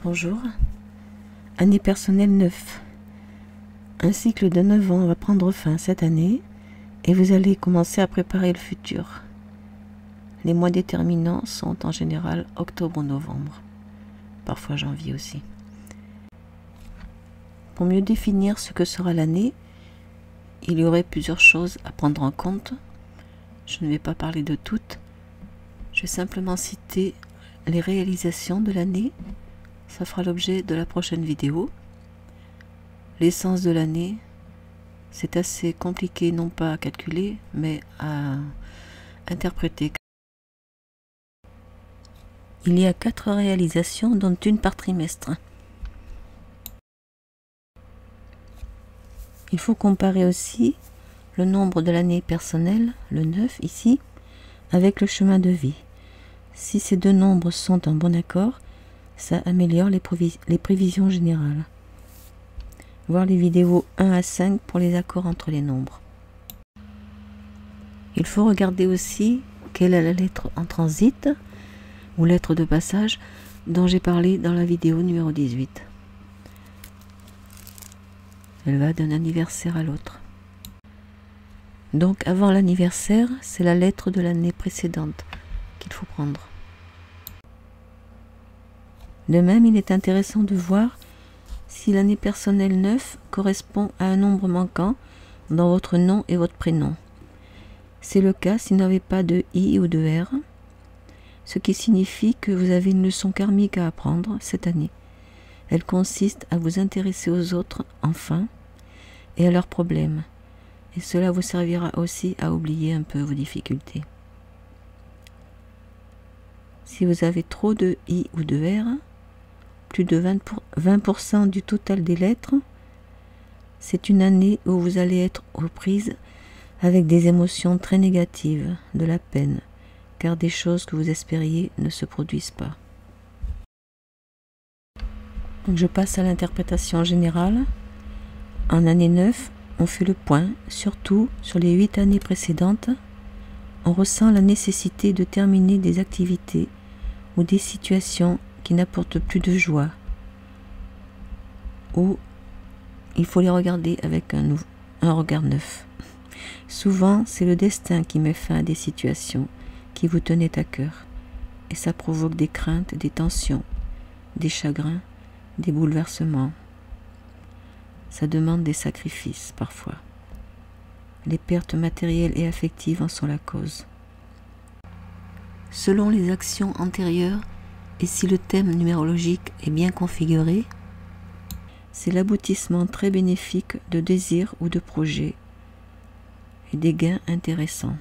Bonjour. Année personnelle 9. Un cycle de 9 ans va prendre fin cette année et vous allez commencer à préparer le futur. Les mois déterminants sont en général octobre ou novembre, parfois janvier aussi. Pour mieux définir ce que sera l'année, il y aurait plusieurs choses à prendre en compte. Je ne vais pas parler de toutes, je vais simplement citer les réalisations de l'année. Ça fera l'objet de la prochaine vidéo. L'essence de l'année, c'est assez compliqué, non pas à calculer, mais à interpréter. Il y a 4 réalisations, dont une par trimestre. Il faut comparer aussi le nombre de l'année personnelle, le 9 ici, avec le chemin de vie. Si ces deux nombres sont en bon accord, ça améliore les prévisions générales. Voir les vidéos 1 à 5 pour les accords entre les nombres. Il faut regarder aussi quelle est la lettre en transit ou lettre de passage dont j'ai parlé dans la vidéo numéro 18. Elle va d'un anniversaire à l'autre. Donc avant l'anniversaire, c'est la lettre de l'année précédente qu'il faut prendre. De même, il est intéressant de voir si l'année personnelle 9 correspond à un nombre manquant dans votre nom et votre prénom. C'est le cas si vous n'avez pas de I ou de R, ce qui signifie que vous avez une leçon karmique à apprendre cette année. Elle consiste à vous intéresser aux autres, enfin, et à leurs problèmes. Et cela vous servira aussi à oublier un peu vos difficultés. Si vous avez trop de I ou de R, plus de 20% du total des lettres, c'est une année où vous allez être aux prises avec des émotions très négatives, de la peine, car des choses que vous espériez ne se produisent pas. Donc je passe à l'interprétation générale. En année 9, on fait le point, surtout sur les 8 années précédentes. On ressent la nécessité de terminer des activités ou des situations qui n'apportent plus de joie, ou il faut les regarder avec un regard neuf. Souvent, c'est le destin qui met fin à des situations qui vous tenaient à cœur, et ça provoque des craintes, des tensions, des chagrins, des bouleversements. Ça demande des sacrifices parfois. Les pertes matérielles et affectives en sont la cause. Selon les actions antérieures, et si le thème numérologique est bien configuré, c'est l'aboutissement très bénéfique de désirs ou de projets et des gains intéressants.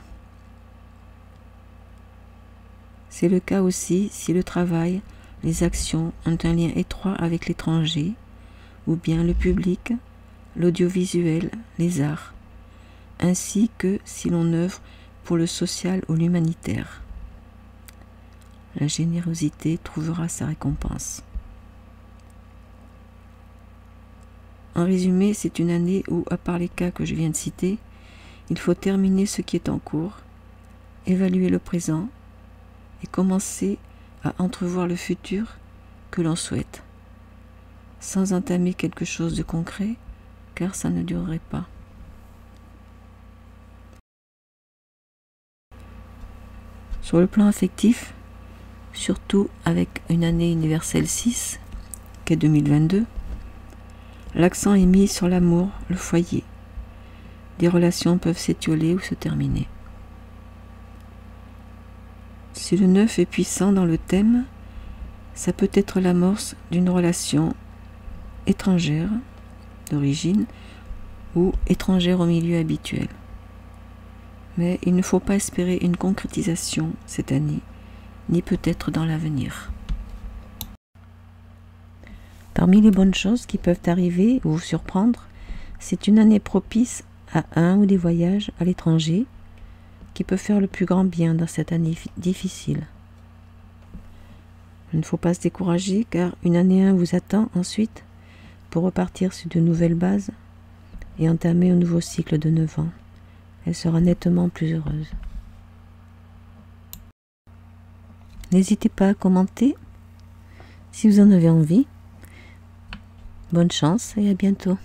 C'est le cas aussi si le travail, les actions ont un lien étroit avec l'étranger, ou bien le public, l'audiovisuel, les arts, ainsi que si l'on œuvre pour le social ou l'humanitaire. La générosité trouvera sa récompense. En résumé, c'est une année où, à part les cas que je viens de citer, il faut terminer ce qui est en cours, évaluer le présent et commencer à entrevoir le futur que l'on souhaite, sans entamer quelque chose de concret, car ça ne durerait pas. Sur le plan affectif, surtout avec une année universelle 6, qu'est 2022, l'accent est mis sur l'amour, le foyer. Des relations peuvent s'étioler ou se terminer. Si le 9 est puissant dans le thème, ça peut être l'amorce d'une relation étrangère d'origine ou étrangère au milieu habituel. Mais il ne faut pas espérer une concrétisation cette année, ni peut-être dans l'avenir. Parmi les bonnes choses qui peuvent arriver ou vous surprendre, c'est une année propice à un ou des voyages à l'étranger qui peut faire le plus grand bien dans cette année difficile. Il ne faut pas se décourager car une année 1 vous attend ensuite pour repartir sur de nouvelles bases et entamer un nouveau cycle de 9 ans. Elle sera nettement plus heureuse. N'hésitez pas à commenter si vous en avez envie. Bonne chance et à bientôt.